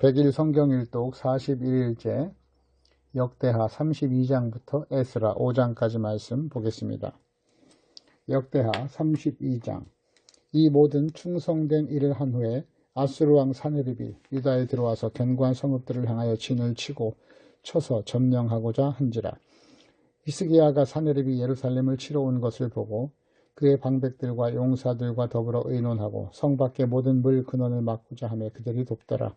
100일 성경일독 41일째 역대하 32장부터 에스라 5장까지 말씀 보겠습니다. 역대하 32장. 이 모든 충성된 일을 한 후에 아수르 왕 사네립이 유다에 들어와서 견고한 성읍들을 향하여 진을 치고 쳐서 점령하고자 한지라. 히스기야가 사네립이 예루살렘을 치러 온 것을 보고 그의 방백들과 용사들과 더불어 의논하고 성 밖의 모든 물 근원을 막고자 하며 그들이 돕더라.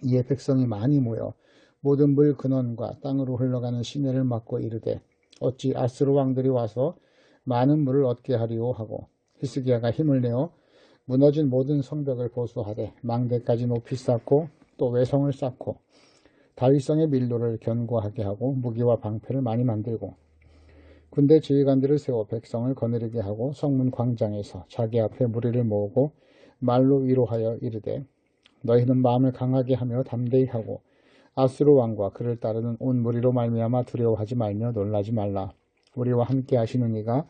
이에 백성이 많이 모여 모든 물 근원과 땅으로 흘러가는 시내를 막고 이르되 어찌 아스루 왕들이 와서 많은 물을 얻게 하리오 하고 히스기야가 힘을 내어 무너진 모든 성벽을 보수하되 망대까지 높이 쌓고 또 외성을 쌓고 다윗성의 밀로를 견고하게 하고 무기와 방패를 많이 만들고 군대 지휘관들을 세워 백성을 거느리게 하고 성문 광장에서 자기 앞에 무리를 모으고 말로 위로하여 이르되 너희는 마음을 강하게 하며 담대히 하고 아수르 왕과 그를 따르는 온 무리로 말미암아 두려워하지 말며 놀라지 말라. 우리와 함께 하시는 이가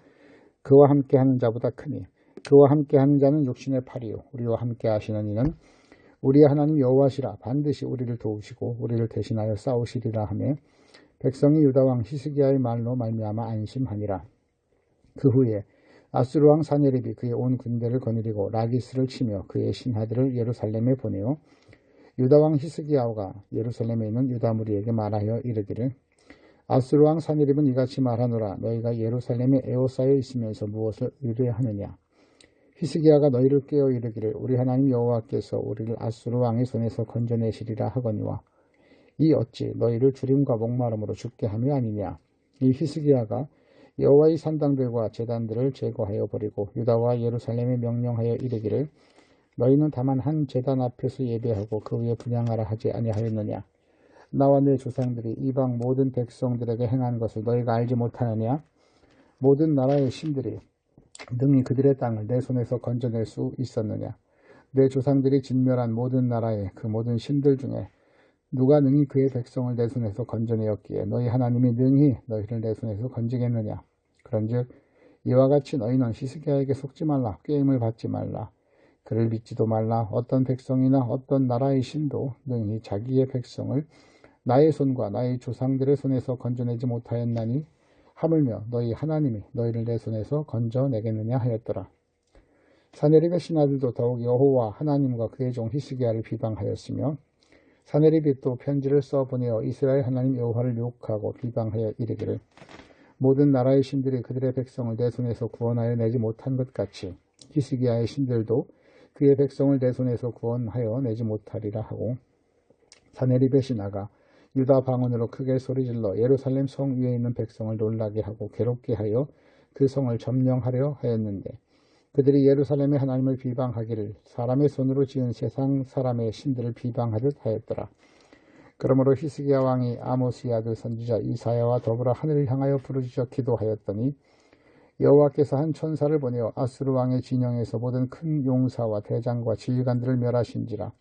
그와 함께 하는 자보다 크니 그와 함께 하는 자는 육신의 팔이요 우리와 함께 하시는 이는 우리의 하나님 여호와시라. 반드시 우리를 도우시고 우리를 대신하여 싸우시리라 하며 백성이 유다 왕 히스기야의 말로 말미암아 안심하니라. 그 후에 아수르 왕 사네립이 그의 온 군대를 거느리고 라기스를 치며 그의 신하들을 예루살렘에 보내어 유다 왕 히스기야가 예루살렘에 있는 유다 무리에게 말하여 이르기를 아수르 왕 사네립은 이같이 말하노라. 너희가 예루살렘에 에워싸여 있으면서 무엇을 의뢰하느냐. 히스기야가 너희를 깨어 이르기를 우리 하나님 여호와께서 우리를 아수르 왕의 손에서 건져내시리라 하거니와 이 어찌 너희를 주림과 목마름으로 죽게 함이 아니냐. 이 히스기야가 여호와의 산당들과 제단들을 제거하여 버리고 유다와 예루살렘에 명령하여 이르기를 너희는 다만 한 제단 앞에서 예배하고 그 위에 분향하라 하지 아니하였느냐. 나와 내 조상들이 이방 모든 백성들에게 행한 것을 너희가 알지 못하느냐. 모든 나라의 신들이 능히 그들의 땅을 내 손에서 건져낼 수 있었느냐. 내 조상들이 진멸한 모든 나라의 그 모든 신들 중에 누가 능히 그의 백성을 내 손에서 건져내었기에 너희 하나님이 능히 너희를 내 손에서 건지겠느냐. 그런즉 이와 같이 너희는 히스기야에게 속지 말라. 꾀임을 받지 말라. 그를 믿지도 말라. 어떤 백성이나 어떤 나라의 신도 능히 자기의 백성을 나의 손과 나의 조상들의 손에서 건져내지 못하였나니 하물며 너희 하나님이 너희를 내 손에서 건져내겠느냐 하였더라. 사네립의 신하들도 더욱 여호와 하나님과 그의 종 히스기야를 비방하였으며 사네립이 또 편지를 써보내어 이스라엘 하나님 여호와를 욕하고 비방하여 이르기를 모든 나라의 신들이 그들의 백성을 내 손에서 구원하여 내지 못한 것 같이 히스기야의 신들도 그의 백성을 내 손에서 구원하여 내지 못하리라 하고 사네립의 신하가 유다 방언으로 크게 소리질러 예루살렘 성 위에 있는 백성을 놀라게 하고 괴롭게 하여 그 성을 점령하려 하였는데 그들이 예루살렘의 하나님을 비방하기를 사람의 손으로 지은 세상 사람의 신들을 비방하듯 하였더라. 그러므로 히스기야 왕이 아모스의 아들 선지자 이사야와 더불어 하늘을 향하여 부르짖어 기도하였더니 여호와께서 한 천사를 보내어 아수르 왕의 진영에서 모든 큰 용사와 대장과 지휘관들을 멸하신지라.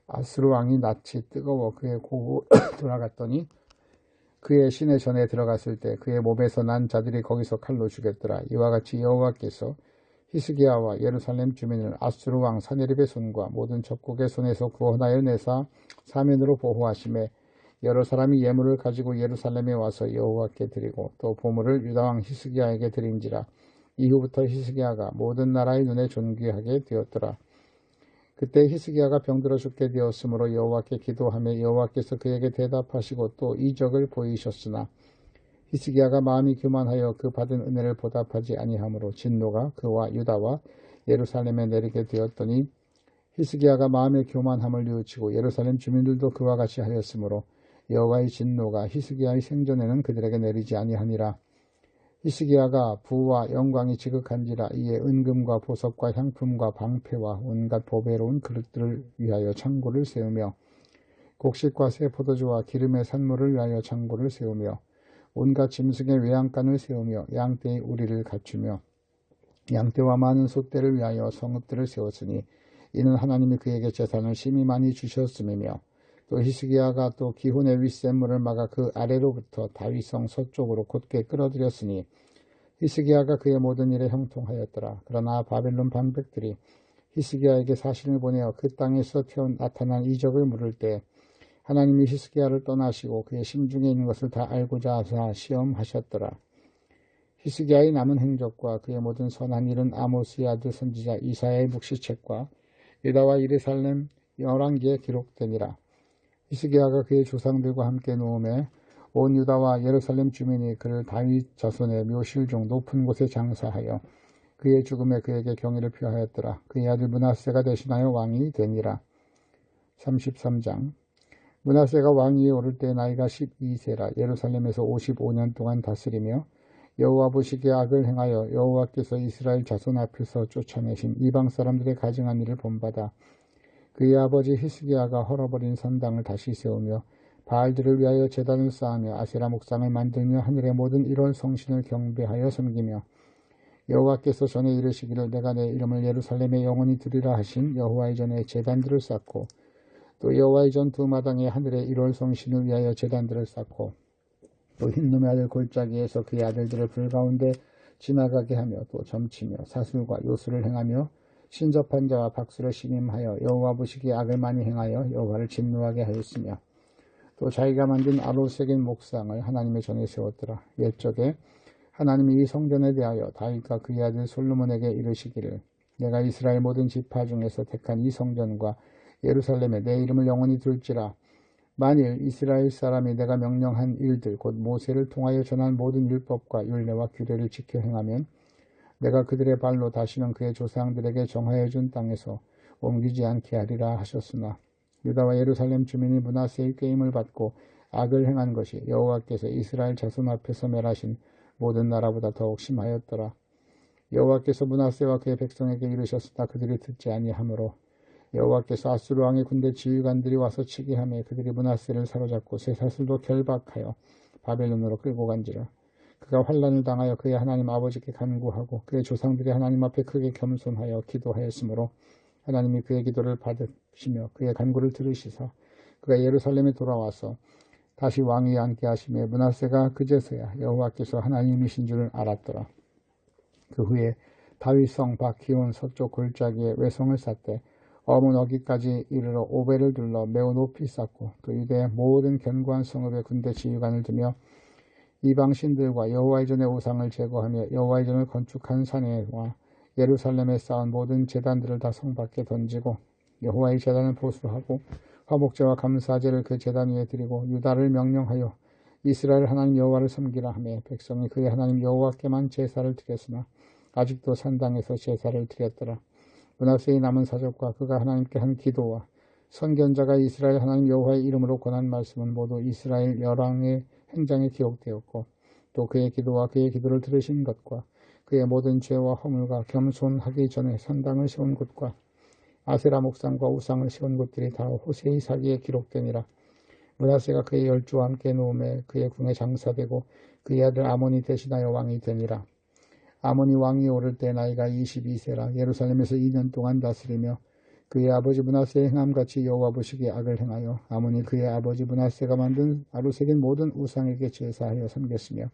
아수르 왕이 낯이 뜨거워 그의 고고 돌아갔더니 그의 시내 전에 들어갔을 때 그의 몸에서 난 자들이 거기서 칼로 죽였더라. 이와 같이 여호와께서 히스기야와 예루살렘 주민을 아수르 왕 사네립의 손과 모든 적국의 손에서 구원하여 내사 사면으로 보호하심에 여러 사람이 예물을 가지고 예루살렘에 와서 여호와께 드리고 또 보물을 유다 왕 히스기야에게 드린지라. 이후부터 히스기야가 모든 나라의 눈에 존귀하게 되었더라. 그때 히스기야가 병들어 죽게 되었으므로 여호와께 기도하며 여호와께서 그에게 대답하시고 또 이적을 보이셨으나 히스기야가 마음이 교만하여 그 받은 은혜를 보답하지 아니하므로 진노가 그와 유다와 예루살렘에 내리게 되었더니 히스기야가 마음의 교만함을 뉘우치고 예루살렘 주민들도 그와 같이 하였으므로 여호와의 진노가 히스기야의 생전에는 그들에게 내리지 아니하니라. 히스기야가 부와 영광이 지극한지라. 이에 은금과 보석과 향품과 방패와 온갖 보배로운 그릇들을 위하여 창고를 세우며 곡식과 새 포도주와 기름의 산물을 위하여 창고를 세우며 온갖 짐승의 외양간을 세우며 양떼의 우리를 갖추며 양떼와 많은 소떼를 위하여 성읍들을 세웠으니 이는 하나님이 그에게 재산을 심히 많이 주셨음이며 또 히스기야가 또 기혼의 윗샘물을 막아 그 아래로부터 다윗성 서쪽으로 곧게 끌어들였으니 히스기야가 그의 모든 일에 형통하였더라. 그러나 바벨론 방백들이 히스기야에게 사신을 보내어 그 땅에서 나타난 이적을 물을 때 하나님이 히스기야를 떠나시고 그의 심중에 있는 것을 다 알고자 하사 시험하셨더라. 히스기야의 남은 행적과 그의 모든 선한 일은 아모스의 아들 선지자 이사야의 묵시책과 유다와 예루살렘 열왕기에 기록되니라. 히스기야가 그의 조상들과 함께 누움에 온 유다와 예루살렘 주민이 그를 다윗 자손의 묘실 중 높은 곳에 장사하여 그의 죽음에 그에게 경의를 표하였더라. 그의 아들 므낫세가 대신하여 왕이 되니라. 33장 므낫세가 왕위에 오를 때 나이가 12세라. 예루살렘에서 55년 동안 다스리며 여호와 보시기에 악을 행하여 여호와께서 이스라엘 자손 앞에서 쫓아내신 이방 사람들의 가증한 일을 본받아 그의 아버지 히스기야가 헐어버린 선당을 다시 세우며 바알들을 위하여 제단을 쌓으며 아세라 목상을 만들며 하늘의 모든 이런 성신을 경배하여 섬기며 여호와께서 전에 이르시기를 내가 내 이름을 예루살렘에 영원히 두리라 하신 여호와의 전에 제단들을 쌓고 또 여호와의 전 두 마당에 하늘의 1월 성신을 위하여 제단들을 쌓고 또 흰놈의 아들 골짜기에서 그의 아들들을 불 가운데 지나가게 하며 또 점치며 사술과 요술을 행하며 신접한 자와 박수를 신임하여 여호와 보시기에 악을 많이 행하여 여호와를 진노하게 하였으며 또 자기가 만든 아로색인 목상을 하나님의 전에 세웠더라. 옛적에 하나님이 이 성전에 대하여 다윗과 그의 아들 솔로몬에게 이르시기를 내가 이스라엘 모든 지파 중에서 택한 이 성전과 예루살렘에 내 이름을 영원히 둘지라. 만일 이스라엘 사람이 내가 명령한 일들 곧 모세를 통하여 전한 모든 율법과 율례와 규례를 지켜 행하면 내가 그들의 발로 다시는 그의 조상들에게 정하여 준 땅에서 옮기지 않게 하리라 하셨으나 유다와 예루살렘 주민이 므낫세의 꾀임을 받고 악을 행한 것이 여호와께서 이스라엘 자손 앞에서 멸하신 모든 나라보다 더욱 심하였더라. 여호와께서 므낫세와 그의 백성에게 이르셨으나 그들이 듣지 아니하므로 여호와께서 아수르 왕의 군대 지휘관들이 와서 치게 하며 그들이 므낫세를 사로잡고 쇠사슬도 결박하여 바벨론으로 끌고 간지라. 그가 환난을 당하여 그의 하나님 아버지께 간구하고 그의 조상들이 하나님 앞에 크게 겸손하여 기도하였으므로 하나님이 그의 기도를 받으시며 그의 간구를 들으시사 그가 예루살렘에 돌아와서 다시 왕위에 앉게 하시며 므낫세가 그제서야 여호와께서 하나님이신 줄을 알았더라. 그 후에 다윗성 밖 기온 서쪽 골짜기에 외성을 쌓되 어문 어기까지 이르러 오벨을 둘러 매우 높이 쌓고 또 유대의 모든 견고한 성읍에 군대 지휘관을 두며 이방 신들과 여호와의 전의 우상을 제거하며 여호와의 전을 건축한 산에와 예루살렘에 쌓은 모든 제단들을 다 성 밖에 던지고 여호와의 제단을 보수하고 화목제와 감사제를 그 제단 위에 드리고 유다를 명령하여 이스라엘 하나님 여호와를 섬기라 하며 백성이 그의 하나님 여호와께만 제사를 드렸으나 아직도 산당에서 제사를 드렸더라. 므낫세의 남은 사적과 그가 하나님께 한 기도와 선견자가 이스라엘 하나님 여호와의 이름으로 권한 말씀은 모두 이스라엘 열왕의 행장에 기록되었고 또 그의 기도와 그의 기도를 들으신 것과 그의 모든 죄와 허물과 겸손하기 전에 산당을 세운 곳과 아세라 목상과 우상을 세운 곳들이 다 호세의 사기에 기록되니라. 므낫세가 그의 열주와 함께 누움에 그의 궁에 장사되고 그의 아들 아몬이 대신하여 왕이 되니라. 아몬이 왕이 오를 때 나이가 22세라. 예루살렘에서 2년 동안 다스리며 그의 아버지 므낫세의 행함같이 여호와 보시기에 악을 행하여 아몬이 그의 아버지 므낫세가 만든 아로색인 모든 우상에게 제사하여 섬겼으며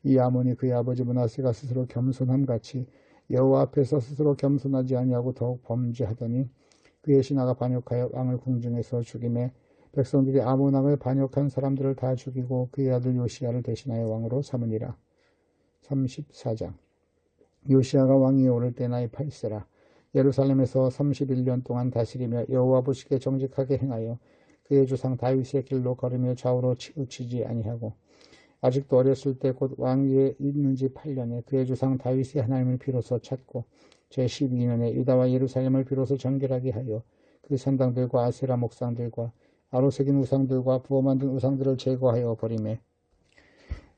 이 아몬이 그의 아버지 므낫세가 스스로 겸손함같이 여호와 앞에서 스스로 겸손하지 아니하고 더욱 범죄하더니 그의 신하가 반역하여 왕을 궁중에서 죽이매 백성들이 아몬 왕을 반역한 사람들을 다 죽이고 그의 아들 요시야를 대신하여 왕으로 삼으니라. 34장 요시야가 왕위에 오를 때 나이 8세라. 예루살렘에서 31년 동안 다스리며 여호와 보시기에 정직하게 행하여 그의 조상 다윗의 길로 걸으며 좌우로 치우치지 아니하고 아직도 어렸을 때 곧 왕위에 있는 지 8년에 그의 조상 다윗의 하나님을 비로소 찾고 제12년에 유다와 예루살렘을 비로소 정결하게 하여 그 산당들과 아세라 목상들과 아로색인 우상들과 부어 만든 우상들을 제거하여 버리매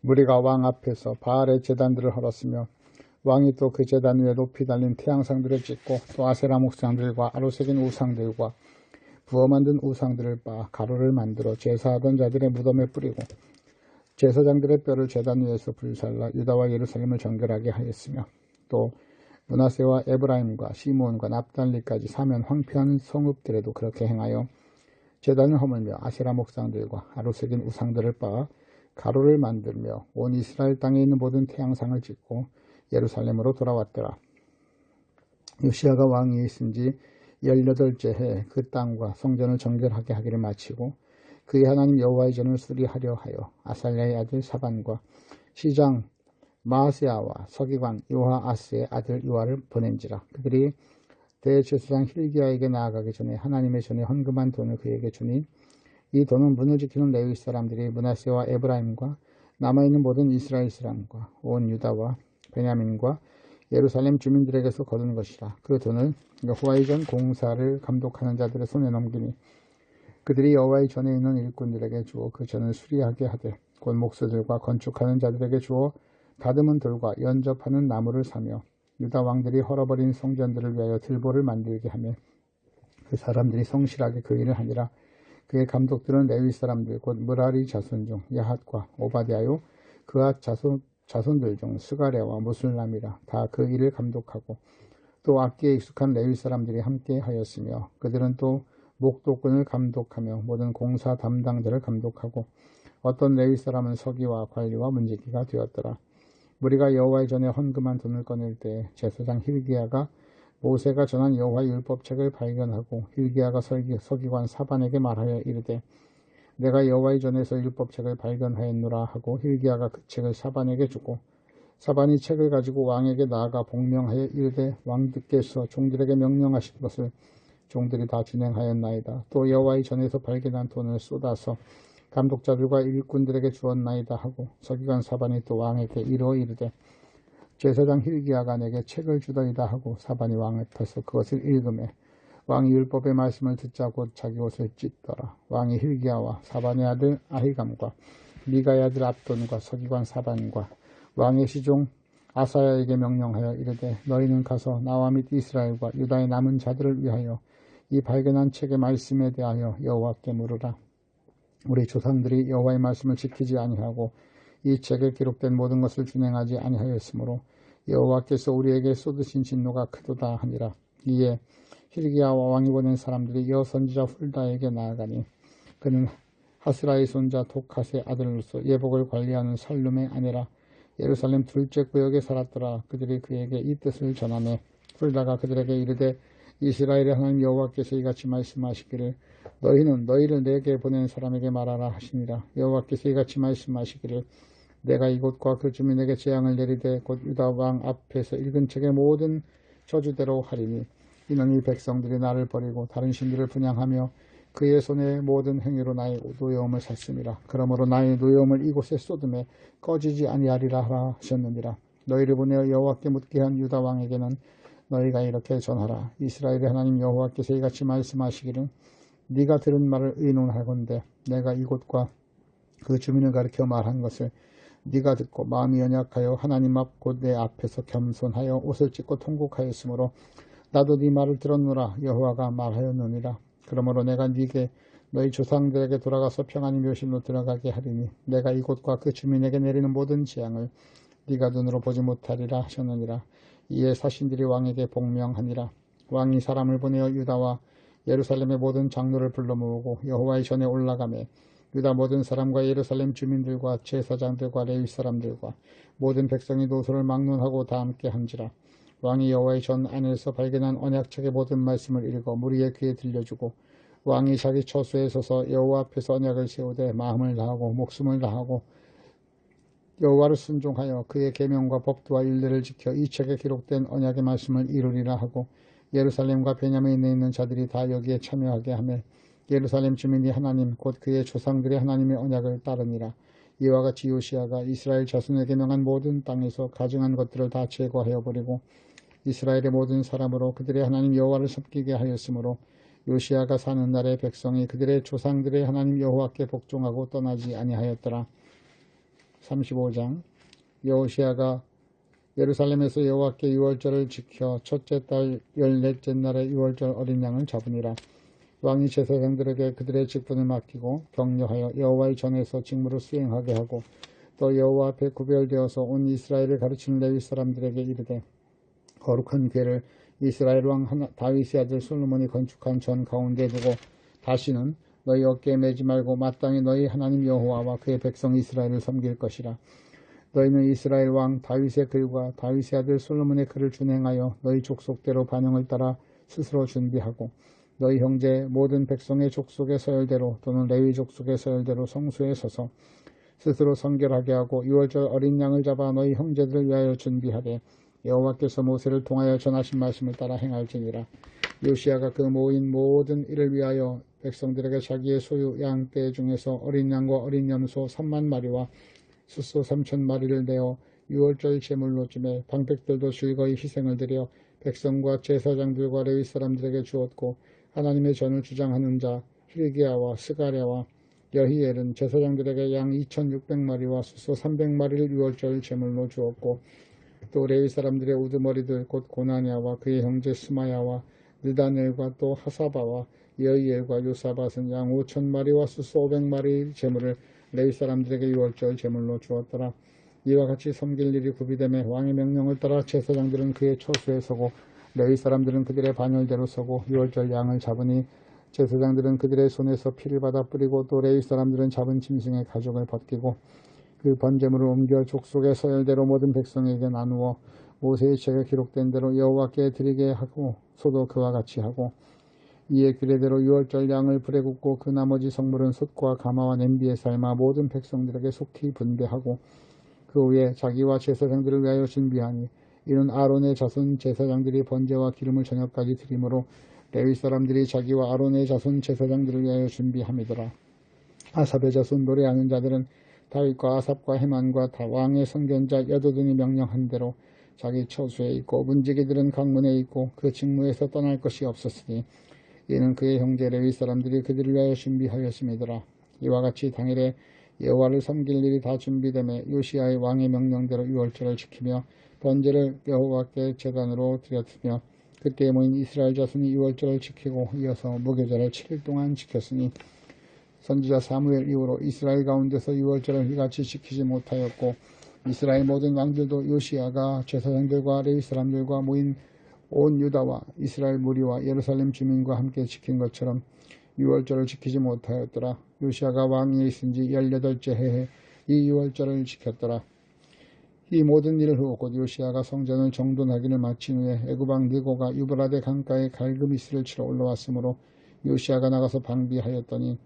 무리가 왕 앞에서 바알의 제단들을 헐었으며 왕이 또 그 제단 위에 높이 달린 태양상들을 찍고 또 아세라 목상들과 아로색인 우상들과 부어 만든 우상들을 빻아 가루를 만들어 제사하던 자들의 무덤에 뿌리고 제사장들의 뼈를 제단 위에서 불살라 유다와 예루살렘을 정결하게 하였으며 또 므낫세와 에브라임과 시므온과 납달리까지 사면 황폐한 성읍들에도 그렇게 행하여 제단을 허물며 아세라 목상들과 아로색인 우상들을 빻아 가루를 만들며 온 이스라엘 땅에 있는 모든 태양상을 찍고 예루살렘으로 돌아왔더라. 요시야가 왕위에 있은 지 18째 해에 그 땅과 성전을 정결하게 하기를 마치고 그의 하나님 여호와의 전을 수리하려 하여 아살랴의 아들 사반과 시장 마아세야와 서기관 요하아스의 아들 요아를 보낸지라. 그들이 대제사장 힐기야에게 나아가기 전에 하나님의 전에 헌금한 돈을 그에게 주니 이 돈은 문을 지키는 레위 사람들이 므낫세와 에브라임과 남아있는 모든 이스라엘 사람과 온 유다와 베냐민과 예루살렘 주민들에게서 거둔 것이라. 그 돈을 여호와의 전 공사를 감독하는 자들의 손에 넘기니 그들이 여호와의 전에 있는 일꾼들에게 주어 그 전을 수리하게 하되 곧 목수들과 건축하는 자들에게 주어 다듬은 돌과 연접하는 나무를 사며 유다 왕들이 헐어버린 성전들을 위하여 들보를 만들게 하며 그 사람들이 성실하게 그 일을 하니라. 그의 감독들은 레위 사람들 곧 므라리 자손 중 야핫과 오바댜요 그앗 자손들 중 스가랴와 무술람이라. 다 그 일을 감독하고 또 악기에 익숙한 레위 사람들이 함께 하였으며 그들은 또 목도꾼을 감독하며 모든 공사 담당자를 감독하고 어떤 레위 사람은 서기와 관리와 문지기가 되었더라. 무리가 여호와의 전에 헌금한 돈을 꺼낼 때 제사장 힐기야가 모세가 전한 여호와의 율법책을 발견하고 힐기야가 서기관 사반에게 말하여 이르되 내가 여호와의 전에서 율법책을 발견하였노라 하고 힐기야가 그 책을 사반에게 주고 사반이 책을 가지고 왕에게 나아가 복명하여 이르되 왕께서 종들에게 명령하신 것을 종들이 다 준행하였나이다. 또 여호와의 전에서 발견한 돈을 쏟아서 감독자들과 일꾼들에게 주었나이다 하고 서기관 사반이 또 왕에게 이르어 이르되 제사장 힐기야가 내게 책을 주더이다 하고 사반이 왕 앞에서 그것을 읽으매 왕이 율법의 말씀을 듣자 곧 자기 옷을 찢더라. 왕이 힐기야와 사반의 아들 아히감과 미가의 아들 압돈과 서기관 사반과 왕의 시종 아사야에게 명령하여 이르되 너희는 가서 나와 및 이스라엘과 유다의 남은 자들을 위하여 이 발견한 책의 말씀에 대하여 여호와께 물으라. 우리 조상들이 여호와의 말씀을 지키지 아니하고 이 책에 기록된 모든 것을 준행하지 아니하였으므로 여호와께서 우리에게 쏟으신 진노가 크도다 하니라. 이에 힐기야와 왕이 보낸 사람들이 여선지자 훌다에게 나아가니 그는 하스라의 손자 독핫의 아들로서 예복을 관리하는 살룸의 아내라. 예루살렘 둘째 구역에 살았더라. 그들이 그에게 이 뜻을 전하매 훌다가 그들에게 이르되 이스라엘의 하나님 여호와께서 이같이 말씀하시기를 너희는 너희를 내게 보낸 사람에게 말하라 하시니라. 여호와께서 이같이 말씀하시기를 내가 이곳과 그 주민에게 재앙을 내리되 곧 유다 왕 앞에서 읽은 책의 모든 저주대로 하리니 이는 이 백성들이 나를 버리고 다른 신들을 분향하며 그의 손의 모든 행위로 나의 노여움을 샀음이라. 그러므로 나의 노여움을 이곳에 쏟음에 꺼지지 아니하리라 하셨느니라. 너희를 보내어 여호와께 묻게 한 유다 왕에게는 너희가 이렇게 전하라. 이스라엘의 하나님 여호와께서 이같이 말씀하시기를 네가 들은 말을 의논하건대 내가 이곳과 그 주민을 가리켜 말한 것을 네가 듣고 마음이 연약하여 하나님 앞 곧 내 앞에서 겸손하여 옷을 찢고 통곡하였으므로 나도 네 말을 들었노라. 여호와가 말하였느니라. 그러므로 내가 네게 너희 조상들에게 돌아가서 평안히 묘실로 들어가게 하리니 내가 이곳과 그 주민에게 내리는 모든 재앙을 네가 눈으로 보지 못하리라 하셨느니라. 이에 사신들이 왕에게 복명하니라. 왕이 사람을 보내어 유다와 예루살렘의 모든 장로를 불러 모으고 여호와의 전에 올라가매 유다 모든 사람과 예루살렘 주민들과 제사장들과 레위 사람들과 모든 백성이 노소를 막론하고 다 함께 한지라. 왕이 여호와의 전 안에서 발견한 언약책의 모든 말씀을 읽어 무리의 귀에 들려주고 왕이 자기 처소에 서서 여호와 앞에서 언약을 세우되 마음을 다하고 목숨을 다하고 여호와를 순종하여 그의 계명과 법도와 율례를 지켜 이 책에 기록된 언약의 말씀을 이루리라 하고 예루살렘과 베냐민에 있는 자들이 다 여기에 참여하게 하며 예루살렘 주민이 하나님 곧 그의 조상들의 하나님의 언약을 따르니라. 이와 같이 요시야가 이스라엘 자손에게 명한 모든 땅에서 가증한 것들을 다 제거하여 버리고 이스라엘의 모든 사람으로 그들의 하나님 여호와를 섬기게 하였으므로 요시야가 사는 날에 백성이 그들의 조상들의 하나님 여호와께 복종하고 떠나지 아니하였더라. 35장 여호시아가 예루살렘에서 여호와께 유월절을 지켜 첫째 달 14째 날에 유월절 어린 양을 잡으니라. 왕이 제사장들에게 그들의 직분을 맡기고 격려하여 여호와의 전에서 직무를 수행하게 하고 또 여호와 앞에 구별되어서 온 이스라엘을 가르치는 레위 사람들에게 이르되 거룩한 궤를 이스라엘 왕 다윗의 아들 솔로몬이 건축한 전 가운데 두고 다시는 너희 어깨에 매지 말고 마땅히 너희 하나님 여호와와 그의 백성 이스라엘을 섬길 것이라. 너희는 이스라엘 왕 다윗의 글과 다윗의 아들 솔로몬의 글을 준행하여 너희 족속대로 반영을 따라 스스로 준비하고 너희 형제 모든 백성의 족속의 서열대로 또는 레위 족속의 서열대로 성소에 서서 스스로 성결하게 하고 유월절 어린 양을 잡아 너희 형제들을 위하여 준비하되 여호와께서 모세를 통하여 전하신 말씀을 따라 행할지니라. 요시야가 그 모인 모든 일을 위하여 백성들에게 자기의 소유 양떼 중에서 어린 양과 어린 염소 3만 마리와 숫소 3천 마리를 내어 유월절 제물로 주매 방백들도 즐거이 희생을 드려 백성과 제사장들과 레위 사람들에게 주었고 하나님의 전을 주장하는 자 힐기야와 스가랴와 여히엘은 제사장들에게 양 2,600마리와 숫소 300마리를 유월절 제물로 주었고 또 레위 사람들의 우두머리들 곧 고나냐와 그의 형제 스마야와 느다넬과 또 하사바와 여히엘과 요사밧은 양 5,000마리와 숫소 500마리 제물을 레위 사람들에게 유월절 제물로 주었더라. 이와 같이 섬길 일이 구비되매 왕의 명령을 따라 제사장들은 그의 처수에 서고 레위 사람들은 그들의 반열대로 서고 유월절 양을 잡으니 제사장들은 그들의 손에서 피를 받아 뿌리고 또 레위 사람들은 잡은 짐승의 가죽을 벗기고 그 번제물을 옮겨 족속의 서열대로 모든 백성에게 나누어 모세의 책에 기록된 대로 여호와께 드리게 하고 소도 그와 같이 하고 이에 규례대로 유월절 양을 불에 굽고 그 나머지 성물은 솥과 가마와 냄비에 삶아 모든 백성들에게 속히 분배하고 그 후에 자기와 제사장들을 위하여 준비하니 이는 아론의 자손 제사장들이 번제와 기름을 저녁까지 드리므로 레위 사람들이 자기와 아론의 자손 제사장들을 위하여 준비함이더라. 아삽의 자손 노래하는 자들은 다윗과 아삽과 헤만과 다 왕의 선견자 여두둔이 명령한 대로 자기 처수에 있고 문지기들은 강문에 있고 그 직무에서 떠날 것이 없었으니 이는 그의 형제 레위 사람들이 그들을 위하여 준비하였음이더라. 이와 같이 당일에 여호와를 섬길 일이 다 준비되매 요시야의 왕의 명령대로 유월절을 지키며 번제를 여호와께 제단으로 드렸으며 그때 모인 이스라엘 자손이 유월절을 지키고 이어서 무교절을 7일 동안 지켰으니 선지자 사무엘 이후로 이스라엘 가운데서 유월절을 이같이 지키지 못하였고 이스라엘 모든 왕들도 요시야가 제사장들과 레위 사람들과 모인 온 유다와 이스라엘 무리와 예루살렘 주민과 함께 지킨 것처럼 유월절을 지키지 못하였더라. 요시야가 왕위에 있은 지 18째 해에 이 유월절을 지켰더라. 이 모든 일을 후곧 요시야가 성전을 정돈하기를 마친 후에 애굽왕 느고가 유브라데 강가에 갈그미스를 치러 올라왔으므로 요시야가 나가서 방비하였더니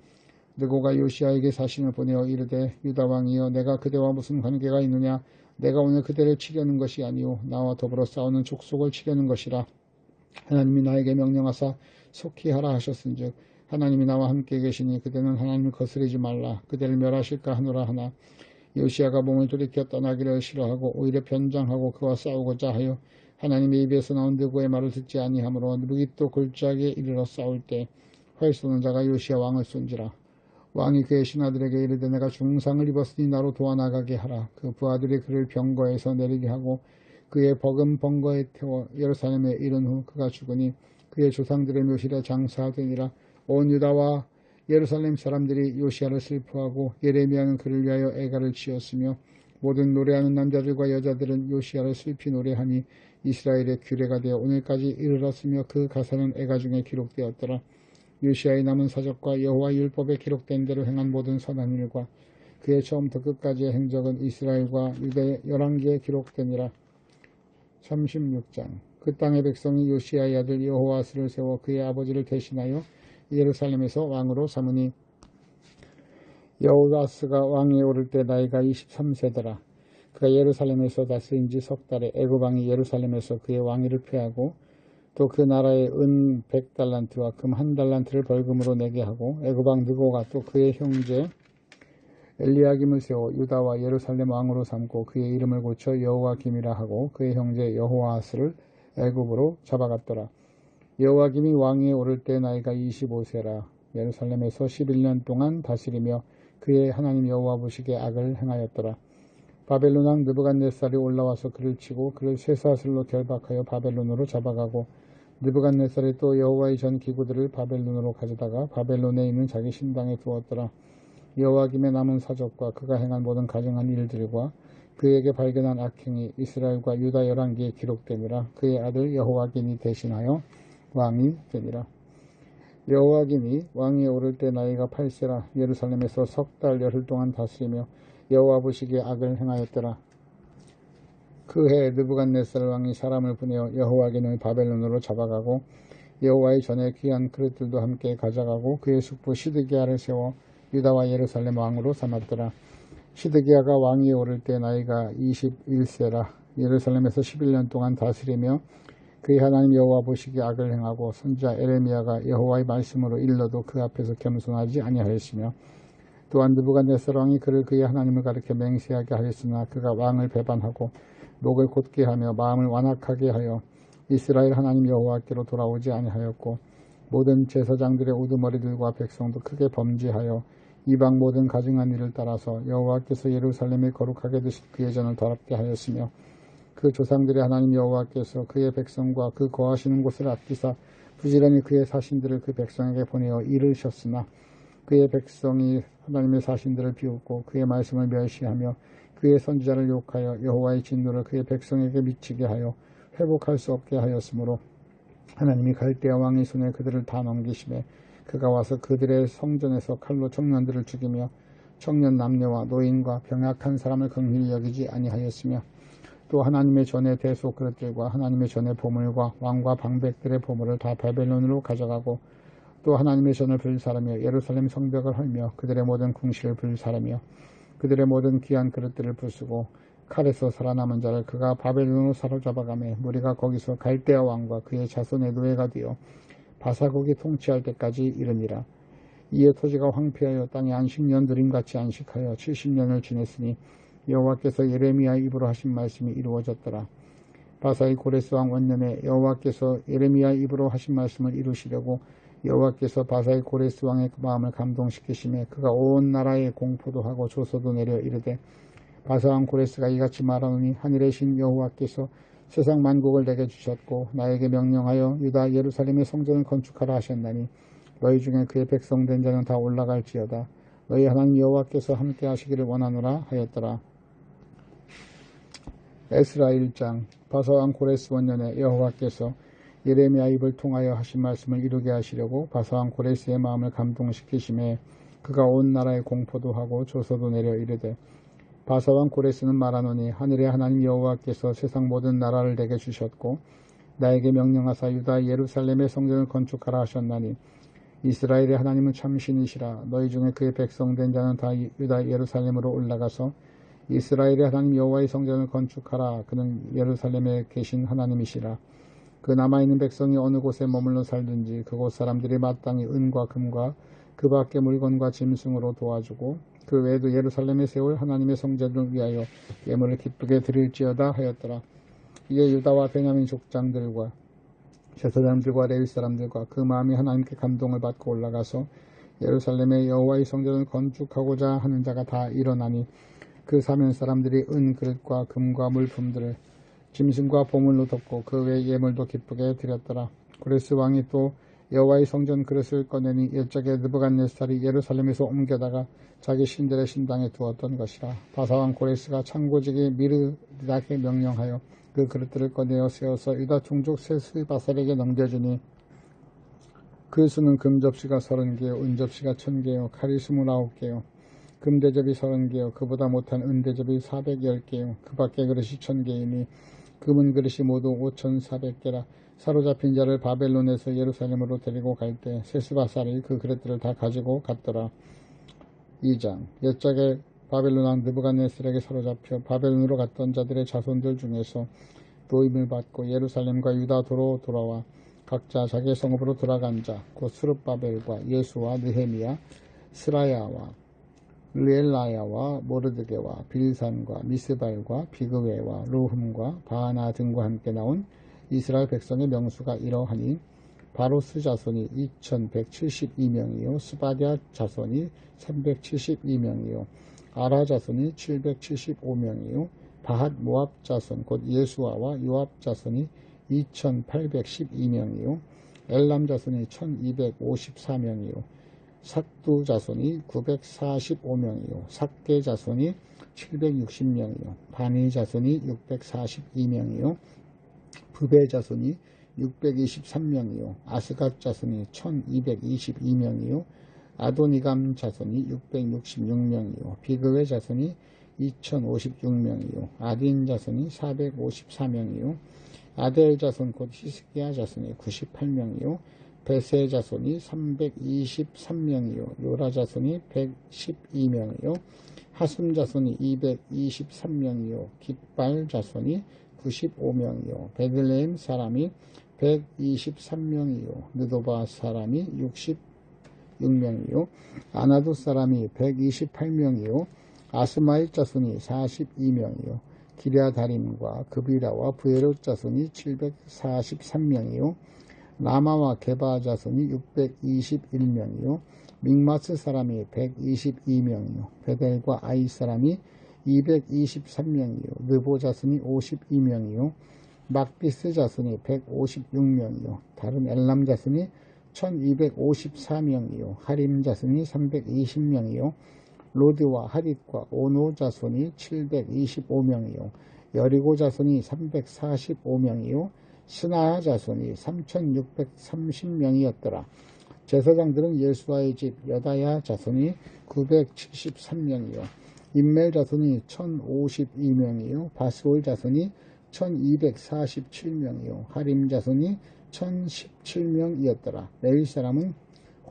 느고가 요시야에게 사신을 보내어 이르되 유다 왕이여 내가 그대와 무슨 관계가 있느냐 내가 오늘 그대를 치려는 것이 아니오 나와 더불어 싸우는 족속을 치려는 것이라. 하나님이 나에게 명령하사 속히 하라 하셨은즉 하나님이 나와 함께 계시니 그대는 하나님을 거스르지 말라 그대를 멸하실까 하노라 하나 요시야가 몸을 돌이켜 떠나기를 싫어하고 오히려 변장하고 그와 싸우고자 하여 하나님의 입에서 나온 느고의 말을 듣지 아니하므로 무깃도 골짜기에 이르러 싸울 때 활 쏘는 자가 요시야 왕을 쏜지라. 왕이 그의 신하들에게 이르되 내가 중상을 입었으니 나로 도와나가게 하라. 그 부하들이 그를 병거에서 내리게 하고 그의 버금 번거에 태워 예루살렘에 이른 후 그가 죽으니 그의 조상들의 묘실에 장사되니라. 온 유다와 예루살렘 사람들이 요시야를 슬퍼하고 예레미야는 그를 위하여 애가를 지었으며 모든 노래하는 남자들과 여자들은 요시야를 슬피 노래하니 이스라엘의 규례가 되어 오늘까지 이르렀으며 그 가사는 애가 중에 기록되었더라. 요시야의 남은 사적과 여호와 율법에 기록된 대로 행한 모든 선한 일과 그의 처음부터 끝까지의 행적은 이스라엘과 유다의 11개에 기록되니라. 36장 그 땅의 백성이 요시야의 아들 여호아스를 세워 그의 아버지를 대신하여 예루살렘에서 왕으로 삼으니 여호아스가 왕위에 오를 때 나이가 23세더라. 그가 예루살렘에서 다스린 지 석 달에 애굽 왕이 예루살렘에서 그의 왕위를 폐하고 또 그 나라에 은 100달란트와 금 1달란트를 벌금으로 내게 하고 애굽 왕 느고가 또 그의 형제 엘리야김을 세워 유다와 예루살렘 왕으로 삼고 그의 이름을 고쳐 여호와김이라 하고 그의 형제 여호아스를 애굽으로 잡아갔더라. 여호와김이 왕위에 오를 때 나이가 25세라. 예루살렘에서 11년 동안 다스리며 그의 하나님 여호와 보시기에 악을 행하였더라. 바벨론 왕 느부갓네살이 올라와서 그를 치고 그를 쇠사슬로 결박하여 바벨론으로 잡아가고 느부갓네살이 또 여호와의 전 기구들을 바벨론으로 가져다가 바벨론에 있는 자기 신당에 두었더라. 여호와김의 남은 사적과 그가 행한 모든 가증한 일들과 그에게 발견한 악행이 이스라엘과 유다 11개에 기록되니라. 그의 아들 여호와김이 대신하여 왕이 되니라. 여호와김이 왕위에 오를 때 나이가 8세라. 예루살렘에서 석 달 열흘 동안 다스리며 여호와 보시기에 악을 행하였더라. 그 해 느부갓네살 왕이 사람을 보내어 여호와께는 바벨론으로 잡아가고 여호와의 전에 귀한 그릇들도 함께 가져가고 그의 숙부 시드기야를 세워 유다와 예루살렘 왕으로 삼았더라. 시드기야가 왕위에 오를 때 나이가 21세라. 예루살렘에서 11년 동안 다스리며 그의 하나님 여호와 보시기에 악을 행하고 선지자 에레미야가 여호와의 말씀으로 일러도 그 앞에서 겸손하지 아니하였으며 또한 느부갓네살 왕이 그를 그의 하나님을 가리켜 맹세하게 하였으나 그가 왕을 배반하고 목을 곧게 하며 마음을 완악하게 하여 이스라엘 하나님 여호와께로 돌아오지 아니하였고 모든 제사장들의 우두머리들과 백성도 크게 범죄하여 이방 모든 가증한 일을 따라서 여호와께서 예루살렘에 거룩하게 드신 그의 전을 더럽게 하였으며 그 조상들의 하나님 여호와께서 그의 백성과 그 거하시는 곳을 아끼사 부지런히 그의 사신들을 그 백성에게 보내어 이르셨으나 그의 백성이 하나님의 사신들을 비웃고 그의 말씀을 멸시하며 그의 선지자를 욕하여 여호와의 진노를 그의 백성에게 미치게 하여 회복할 수 없게 하였으므로 하나님이 갈대아 왕의 손에 그들을 다 넘기심에 그가 와서 그들의 성전에서 칼로 청년들을 죽이며 청년 남녀와 노인과 병약한 사람을 긍휼히 여기지 아니하였으며 또 하나님의 전의 대속 그릇들과 하나님의 전의 보물과 왕과 방백들의 보물을 다 바벨론으로 가져가고 또 하나님의 전을 불사르며 예루살렘 성벽을 헐며 그들의 모든 궁실을 불사르며 그들의 모든 귀한 그릇들을 부수고 칼에서 살아남은 자를 그가 바벨론으로 사로잡아가며 무리가 거기서 갈대아 왕과 그의 자손의 노예가 되어 바사국이 통치할 때까지 이르니라. 이에 토지가 황폐하여 땅에 안식년 누림같이 안식하여 70년을 지냈으니 여호와께서 예레미야의 입으로 하신 말씀이 이루어졌더라. 바사의 고레스 왕 원년에 여호와께서 예레미야의 입으로 하신 말씀을 이루시려고 여호와께서 바사의 고레스 왕의 마음을 감동시키시며 그가 온 나라에 공포도 하고 조소도 내려 이르되 바사 왕 고레스가 이같이 말하노니 하늘의 신 여호와께서 세상 만국을 내게 주셨고 나에게 명령하여 유다 예루살렘의 성전을 건축하라 하셨나니 너희 중에 그의 백성 된 자는 다 올라갈지어다. 너희 하나님 여호와께서 함께 하시기를 원하노라 하였더라. 에스라 1장. 바사 왕 고레스 원년에 여호와께서 예레미야 입을 통하여 하신 말씀을 이루게 하시려고 바사 왕 고레스의 마음을 감동시키심에 그가 온 나라에 공포도 하고 조소도 내려 이르되 바사 왕 고레스는 말하노니 하늘의 하나님 여호와께서 세상 모든 나라를 내게 주셨고 나에게 명령하사 유다 예루살렘의 성전을 건축하라 하셨나니 이스라엘의 하나님은 참신이시라. 너희 중에 그의 백성 된 자는 다 유다 예루살렘으로 올라가서 이스라엘의 하나님 여호와의 성전을 건축하라. 그는 예루살렘에 계신 하나님이시라. 그 남아있는 백성이 어느 곳에 머물러 살든지 그곳 사람들이 마땅히 은과 금과 그 밖의 물건과 짐승으로 도와주고 그 외에도 예루살렘에 세울 하나님의 성전을 위하여 예물을 기쁘게 드릴지어다 하였더라. 이에 유다와 베냐민 족장들과 제사장들과 레위 사람들과 그 마음이 하나님께 감동을 받고 올라가서 예루살렘에 여호와의 성전을 건축하고자 하는 자가 다 일어나니 그 사면 사람들이 은 그릇과 금과 물품들을 짐승과 보물로 덮고 그 외 예물도 기쁘게 드렸더라. 고레스 왕이 또 여호와의 성전 그릇을 꺼내니 일적에 느부갓네살이 예루살렘에서 옮겨다가 자기 신들의 신당에 두었던 것이라. 바사 왕 고레스가 창고지기 미르닥에 명령하여 그 그릇들을 꺼내어 세워서 유다 종족 세스바살에게 넘겨주니 그 수는 금접시가 30개요 은접시가 1000개요 칼이 29개요 금대접이 30개요 그보다 못한 은대접이 410개요 그 밖의 그릇이 1000개이니 금은 그릇이 모두 5400개라. 사로잡힌 자를 바벨론에서 예루살렘으로 데리고 갈 때 세스바살이 그 그릇들을 다 가지고 갔더라. 2장. 옛적에 바벨론 왕 느부갓네살에게 사로잡혀 바벨론으로 갔던 자들의 자손들 중에서 도임을 받고 예루살렘과 유다도로 돌아와 각자 자기의 성읍으로 돌아간 자 곧 스룹바벨과 예수와 느헤미야 스라야와 르엘라야와 모르드게와 빌산과 미스발과 비그웨와 루흠과 바하나 등과 함께 나온 이스라엘 백성의 명수가 이러하니 바로스 자손이 2172명이요 스바디아 자손이 372명이요 아라 자손이 775명이요 바핫 모압 자손 곧 예수아와 요압 자손이 2812명이요 엘람 자손이 1254명이요 삭두 자손이 945명이요 삭게 자손이 760명이요 바니 자손이 642명이요 부베 자손이 623명이요 아스갓 자손이 1222명이요 아도니감 자손이 666명이요 비그웨 자손이 2056명이요. 아딘 자손이 454명이요. 아델 자손 곧 히스기야 자손이 98명이요. 베세 자손이 323명이요. 요라 자손이 112명이요. 하숨 자손이 223명이요. 깃발 자손이 95명이요. 베들레헴 사람이 123명이요. 느도바 사람이 66명이요. 아나도 사람이 128명이요. 아스마일 자손이 42명이요. 기랴다림과 그비라와 부에롯 자손이 743명이요. 라마와 게바 자손이 621명이요. 믹마스 사람이 122명이요. 베델과 아이 사람이 223명이요. 느보 자손이 52명이요. 막비스 자손이 156명이요. 다른 엘람 자손이 1254명이요. 하림 자손이 320명이요. 로드와 하릿과 오노 자손이 725명이요. 여리고 자손이 345명이요. 스나하 자손이 3630명이었더라. 제사장들은 예수아의 집 여다야 자손이 973명이요. 임멜 자손이 1052명이요. 바스올 자손이 1247명이요. 하림 자손이 1017명이었더라. 레위 사람은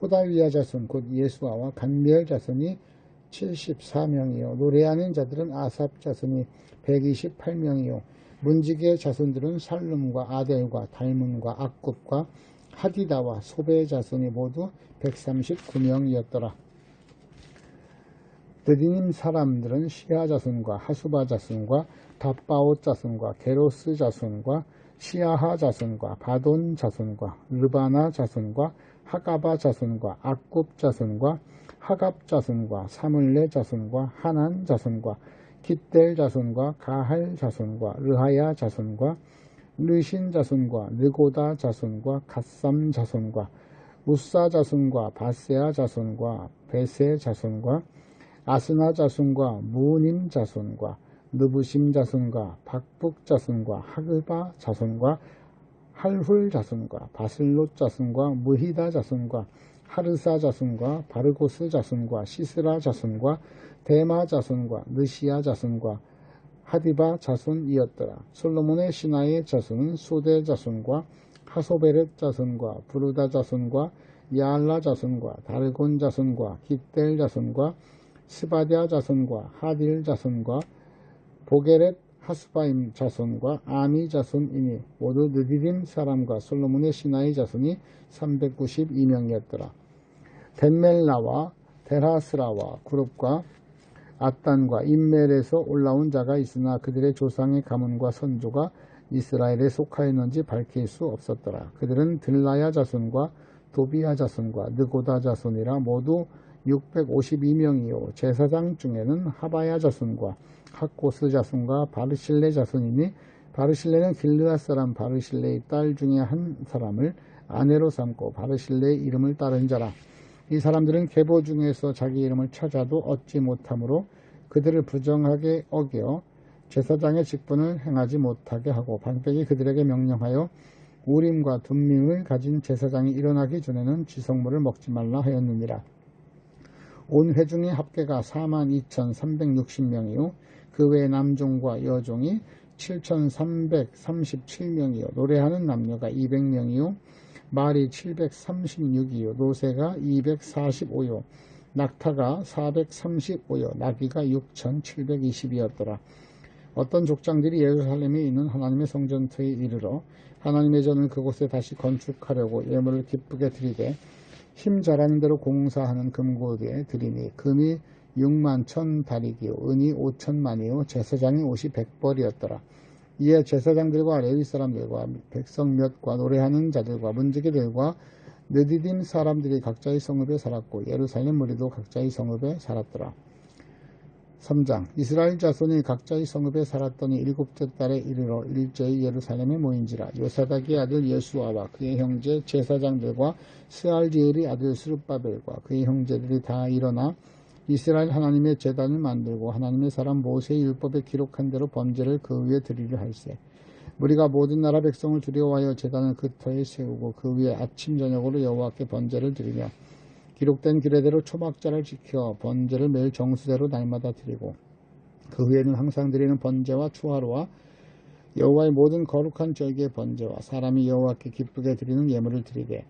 호다위야 자손 곧 예수아와 간미엘 자손이 74명이요. 노래하는 자들은 아삽 자손이 128명이요. 문지기의 자손들은 살룸과 아델과 달문과 악굽과 하디다와 소베 자손이 모두 139명이었더라. 느디님 사람들은 시아 자손과 하수바 자손과 답바옷 자손과 게로스 자손과 시아하 자손과 바돈 자손과 르바나 자손과 하가바 자손과 악굽 자손과 하갑 자손과 사물레 자손과 하난 자손과 깃델 자손과 가할 자손과 르하야 자손과 르신 자손과 느고다 자손과 갓삼 자손과 우사 자손과 바세아 자손과 베세 자손과 아스나 자손과 무님 자손과 느부심 자손과 박북 자손과 하그바 자손과 할훌 자손과 바슬롯 자손과 무히다 자손과 하르사 자손과 바르고스 자손과 시스라 자손과 데마 자손과 느시아 자손과 하디바 자손이었더라. 솔로몬의 신하의 자손은 소대 자손과 하소베렛 자손과 부르다 자손과 야알라 자손과 다르곤 자손과 깃델 자손과 스바디아 자손과 하딜 자손과 보게렛 하스바임 자손과 아미 자손이니 모두 느디딤 사람과 솔로몬의 신하의 자손이 392명이었더라. 덴멜라와 데라스라와 그룹과 아단과 임멜에서 올라온 자가 있으나 그들의 조상의 가문과 선조가 이스라엘에 속하였는지 밝힐 수 없었더라. 그들은 들라야 자손과 도비야 자손과 느고다 자손이라 모두 652명이요. 제사장 중에는 하바야 자손과 학고스 자손과 바르실레 자손이니 바르실레는 길르앗 사람 바르실레의 딸 중에 한 사람을 아내로 삼고 바르실레의 이름을 따른 자라. 이 사람들은 계보 중에서 자기 이름을 찾아도 얻지 못하므로 그들을 부정하게 어겨 제사장의 직분을 행하지 못하게 하고 방백이 그들에게 명령하여 우림과 둠밈을 가진 제사장이 일어나기 전에는 지성물을 먹지 말라 하였느니라. 온 회중의 합계가 42,360명이요 그 외 남종과 여종이 7,337명이요 노래하는 남녀가 200명이요 말이 736이요 노새가 245요 낙타가 435요 나귀가 6,720이었더라. 어떤 족장들이 예루살렘에 있는 하나님의 성전터에 이르러 하나님의 전을 그곳에 다시 건축하려고 예물을 기쁘게 드리되 힘 잘하는 대로 공사하는 금고리에 드리니 금이 6만 1,000다리기요 은이 5천만이요 제사장의 옷이 100벌이었더라. 이에 제사장들과 레위 사람들과 백성 몇과 노래하는 자들과 문지기들과 느디딤 사람들이 각자의 성읍에 살았고 예루살렘 무리도 각자의 성읍에 살았더라. 3장 이스라엘 자손이 각자의 성읍에 살았더니 7째 달에 이르러 일제히 예루살렘에 모인지라. 요사닥의 아들 예수아와 그의 형제 제사장들과 스알디엘의 아들 스룹바벨과 그의 형제들이 다 일어나 이스라엘 하나님의 제단을 만들고 하나님의 사람 모세의 율법에 기록한 대로 번제를 그 위에 드리려 할세. 우리가 모든 나라 백성을 두려워하여 제단을 그 터에 세우고 그 위에 아침 저녁으로 여호와께 번제를 드리며 기록된 규례대로 초막절을 지켜 번제를 매일 정수대로 날마다 드리고 그 후에는 항상 드리는 번제와 추화로와 여호와의 모든 거룩한 절기의 번제와 사람이 여호와께 기쁘게 드리는 예물을 드리되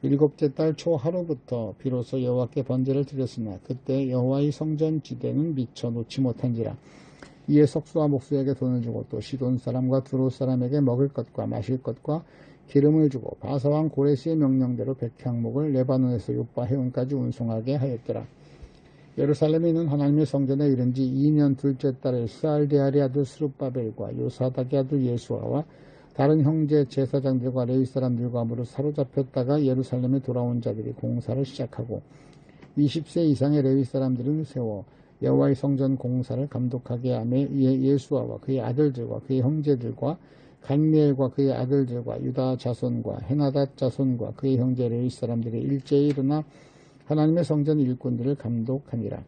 일곱째 달 초하루부터 비로소 여호와께 번제를 드렸으나 그때 여호와의 성전 지대는 미처 놓지 못한지라. 이에 석수와 목수에게 돈을 주고 또 시돈 사람과 두로 사람에게 먹을 것과 마실 것과 기름을 주고 바사왕 고레스의 명령대로 백향목을 레바논에서 요빠 해운까지 운송하게 하였더라. 예루살렘에 있는 하나님의 성전에 이른 지 2년 둘째 달에 스알데아리 아들 스룹바벨과 요사닥의 아들 예수아와 다른 형제 제사장들과 레위 사람들과 함으로 사로잡혔다가 예루살렘에 돌아온 자들이 공사를 시작하고 20세 이상의 레위 사람들은 세워 여호와의 성전 공사를 감독하게 하며 이에 예수아와 그의 아들들과 그의 형제들과 간미엘과 그의 아들들과 유다 자손과 헤나닷 자손과 그의 형제 레위 사람들이 일제히 일어나 하나님의 성전 일꾼들을 감독하니라.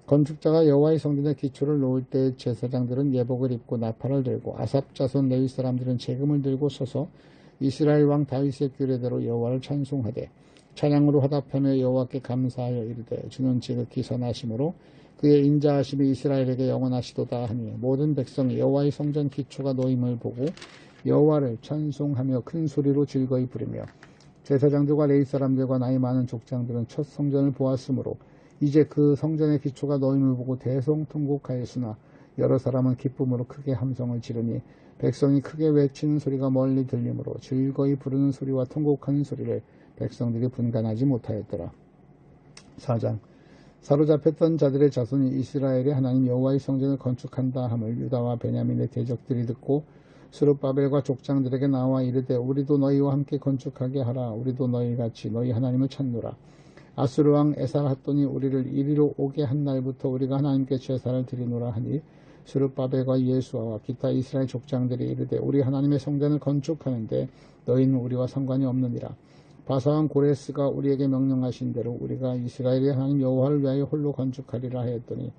건축자가 여호와의 성전의 기초를 놓을 때 제사장들은 예복을 입고 나팔을 들고 아삽 자손 레위 사람들은 재금을 들고 서서 이스라엘 왕 다윗의 규례대로 여호와를 찬송하되 찬양으로 화답하며 여호와께 감사하여 이르되 주는 지극히 선하심으로 그의 인자하심이 이스라엘에게 영원하시도다 하니 모든 백성이 여호와의 성전 기초가 놓임을 보고 여호와를 찬송하며 큰 소리로 즐거이 부르며 제사장들과 레위 사람들과 나이 많은 족장들은 첫 성전을 보았으므로 이제 그 성전의 기초가 놓임을 보고 대성통곡하였으나 여러 사람은 기쁨으로 크게 함성을 지르니 백성이 크게 외치는 소리가 멀리 들리므로 즐거이 부르는 소리와 통곡하는 소리를 백성들이 분간하지 못하였더라. 4장 사로잡혔던 자들의 자손이 이스라엘의 하나님 여호와의 성전을 건축한다 함을 유다와 베냐민의 대적들이 듣고 스룹바벨과 족장들에게 나와 이르되 우리도 너희와 함께 건축하게 하라. 우리도 너희같이 너희 하나님을 찾노라. 아수르 왕 에살핫돈이 우리를 이리로 오게 한 날부터 우리가 하나님께 제사를 드리노라 하니 스룹바벨과 예수아와 기타 이스라엘 족장들이 이르되 우리 하나님의 성전을 건축하는데 너희는 우리와 상관이 없느니라. 바사왕 고레스가 우리에게 명령하신 대로 우리가 이스라엘의 하나님 여호와를 위하여 홀로 건축하리라 하였더니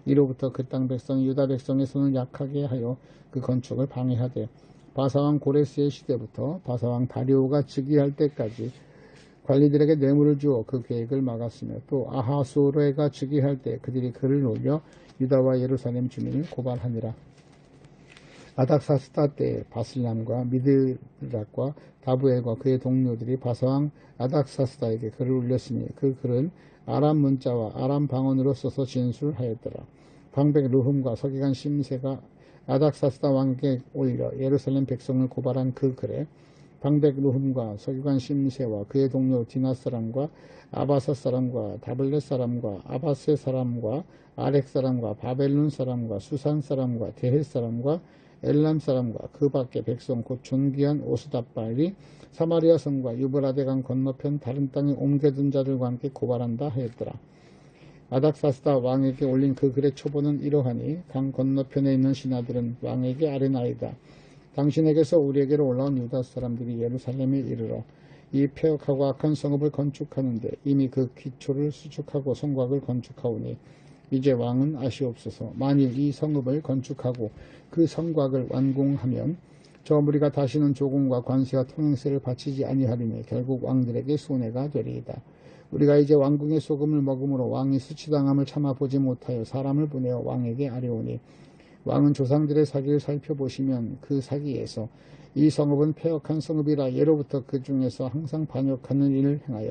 이로부터 그 땅 백성이 유다 백성의 손을 약하게 하여 그 건축을 방해하되 바사왕 고레스의 시대부터 바사왕 다리오가 즉위할 때까지 관리들에게 뇌물을 주어 그 계획을 막았으며 또 아하수에가 즉위할 때 그들이 그를 놀려 유다와 예루살렘 주민을 고발하니라. 아닥사스다 때 바슬람과 미드락과 다부엘과 그의 동료들이 바사왕 아닥사스다에게 글을 올렸으니 그 글은 아람 문자와 아람 방언으로 써서 진술하였더라. 방백 르훔과 서기관 심세가 아닥사스다 왕에게 올려 예루살렘 백성을 고발한 그 글에 방백 르훔과 서기관 심세와 그의 동료 디나 사람과 아바사 사람과 다블렛 사람과 아바세 사람과 아렉 사람과 바벨론 사람과 수산 사람과 데헷 사람과 엘람 사람과 그 밖의 백성 곧 존귀한 오스닷발이 사마리아 성과 유브라데 강 건너편 다른 땅에 옮겨든 자들과 함께 고발한다 하였더라. 아닥사스다 왕에게 올린 그 글의 초본은 이러하니 강 건너편에 있는 신하들은 왕에게 아뢰나이다. 당신에게서 우리에게로 올라온 유다 사람들이 예루살렘에 이르러 이 폐역하고 악한 성읍을 건축하는데 이미 그 기초를 수축하고 성곽을 건축하오니 이제 왕은 아시옵소서. 만일 이 성읍을 건축하고 그 성곽을 완공하면 저 무리가 다시는 조공과 관세와 통행세를 바치지 아니하리니 결국 왕들에게 손해가 되리이다. 우리가 이제 왕궁의 소금을 먹음으로 왕이 수치당함을 참아보지 못하여 사람을 보내어 왕에게 아뢰오니 왕은 조상들의 사기를 살펴보시면 그 사기에서 이 성읍은 폐역한 성읍이라 예로부터 그 중에서 항상 반역하는 일을 행하여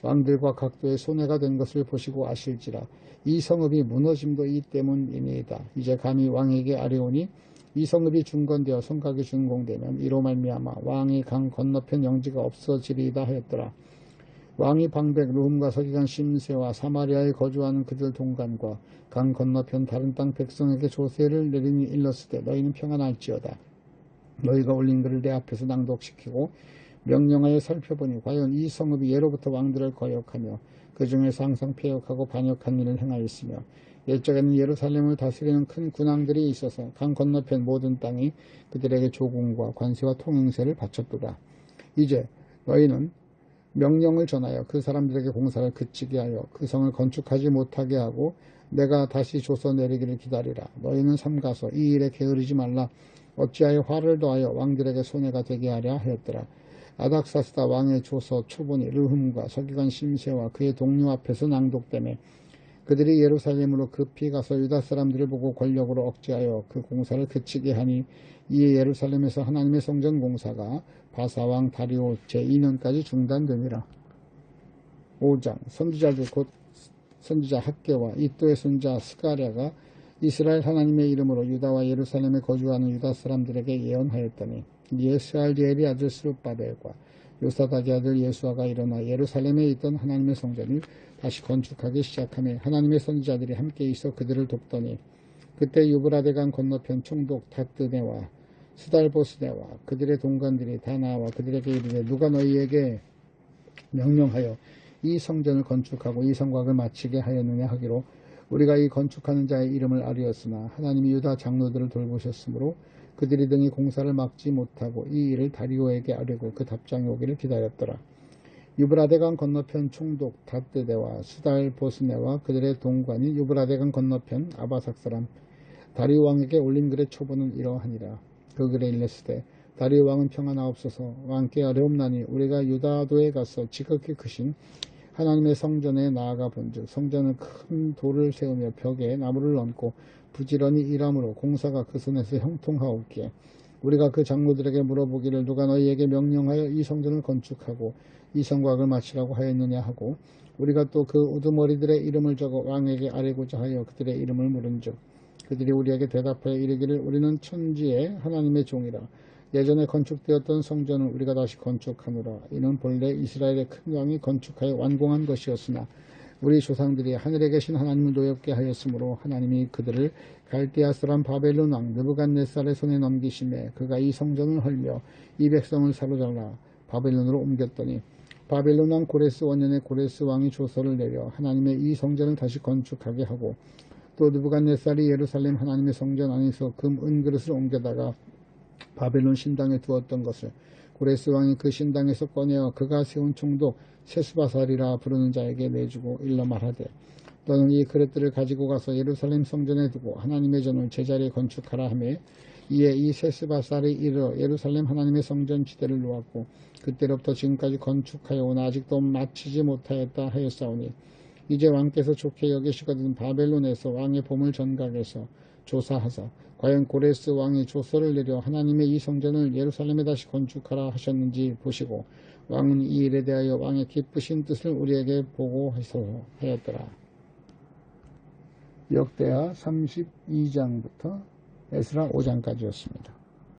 왕들과 각도의 손해가 된 것을 보시고 아실지라 이 성읍이 무너짐도 이 때문이니이다. 이제 감히 왕에게 아뢰오니 이 성읍이 중건되어 성곽이 준공되면 이로 말미암아 왕이 강 건너편 영지가 없어지리이다 하였더라. 왕이 방백 르훔과 서기관 심세와 사마리아에 거주하는 그들 동간과 강 건너편 다른 땅 백성에게 조세를 내리니 일렀으되 너희는 평안할지어다. 너희가 올린 글을 내 앞에서 낭독시키고 명령하여 살펴보니 과연 이 성읍이 예로부터 왕들을 거역하며 그 중에서 항상 폐역하고 반역한 일을 행하였으며 옛적에는 예루살렘을 다스리는 큰 군왕들이 있어서 강 건너편 모든 땅이 그들에게 조공과 관세와 통행세를 바쳤도다. 이제 너희는 명령을 전하여 그 사람들에게 공사를 그치게 하여 그 성을 건축하지 못하게 하고 내가 다시 줘서 내리기를 기다리라. 너희는 삼가서 이 일에 게으르지 말라. 어찌하여 화를 더하여 왕들에게 손해가 되게 하랴 하였더라. 아닥사스다 왕의 조서 초본이 르훔과 서기관 심세와 그의 동료 앞에서 낭독되매 그들이 예루살렘으로 급히 가서 유다 사람들을 보고 권력으로 억제하여 그 공사를 그치게 하니 이에 예루살렘에서 하나님의 성전 공사가 바사왕 다리오 제2년까지 중단되니라. 5장 선지자들 곧 선지자 학개와 이또의 손자 스가랴가 이스라엘 하나님의 이름으로 유다와 예루살렘에 거주하는 유다 사람들에게 예언하였더니 이에 스알디엘의 아들 스룹바벨과 요사닥의 아들 예수아가 일어나 예루살렘에 있던 하나님의 성전을 다시 건축하기 시작하며 하나님의 선지자들이 함께 있어 그들을 돕더니 그때 유브라데강 건너편 총독 닷드네와 스달보스네와 그들의 동관들이 다 나와 그들에게 이르되 누가 너희에게 명령하여 이 성전을 건축하고 이 성곽을 마치게 하였느냐 하기로 우리가 이 건축하는 자의 이름을 아뢰었으나 하나님이 유다 장로들을 돌보셨으므로 그들이 등이 공사를 막지 못하고 이 일을 다리오에게 아뢰고 그 답장이 오기를 기다렸더라. 유브라데강 건너편 총독 닷드네와 스달보스네와 그들의 동관이 유브라데강 건너편 아바삭 사람 다리오 왕에게 올린 글의 초본은 이러하니라. 그 글에 일렀으되 다리오 왕은 평안하옵소서. 왕께 아뢰옵나니 우리가 유다도에 가서 지극히 크신 하나님의 성전에 나아가 본즉 성전은 큰 돌을 세우며 벽에 나무를 얹고 부지런히 일함으로 공사가 그 손에서 형통하옵기에 우리가 그 장로들에게 물어보기를 누가 너희에게 명령하여 이 성전을 건축하고 이 성곽을 마치라고 하였느냐 하고 우리가 또 그 우두머리들의 이름을 적어 왕에게 아뢰고자 하여 그들의 이름을 물은즉 그들이 우리에게 대답하여 이르기를 우리는 천지의 하나님의 종이라. 예전에 건축되었던 성전을 우리가 다시 건축하노라. 이는 본래 이스라엘의 큰 왕이 건축하여 완공한 것이었으나 우리 조상들이 하늘에 계신 하나님을 노엽게 하였으므로 하나님이 그들을 갈대아 사람 바벨론 왕 느부갓네살의 손에 넘기심에 그가 이 성전을 헐며 이 백성을 사로잡아 바벨론으로 옮겼더니 바벨론 왕 고레스 원년에 고레스 왕이 조서를 내려 하나님의 이 성전을 다시 건축하게 하고 또 느부갓네살이 예루살렘 하나님의 성전 안에서 금 은그릇을 옮겨다가 바벨론 신당에 두었던 것을 고레스 왕이 그 신당에서 꺼내어 그가 세운 총독 세스바살이라 부르는 자에게 내주고 일러 말하되 너는 이 그릇들을 가지고 가서 예루살렘 성전에 두고 하나님의 전을 제자리에 건축하라 하며 이에 이 세스바살이 이르러 예루살렘 하나님의 성전 지대를 놓았고 그때로부터 지금까지 건축하여 오나 아직도 마치지 못하였다 하였사오니 이제 왕께서 좋게 여기시거든 바벨론에서 왕의 보물 전각에서 조사하사 과연 고레스 왕이 조서를 내려 하나님의 이 성전을 예루살렘에 다시 건축하라 하셨는지 보시고 왕은 이 일에 대하여 왕의 기쁘신 뜻을 우리에게 보고하소서 하였더라. 역대하 32장부터 에스라 5장까지였습니다.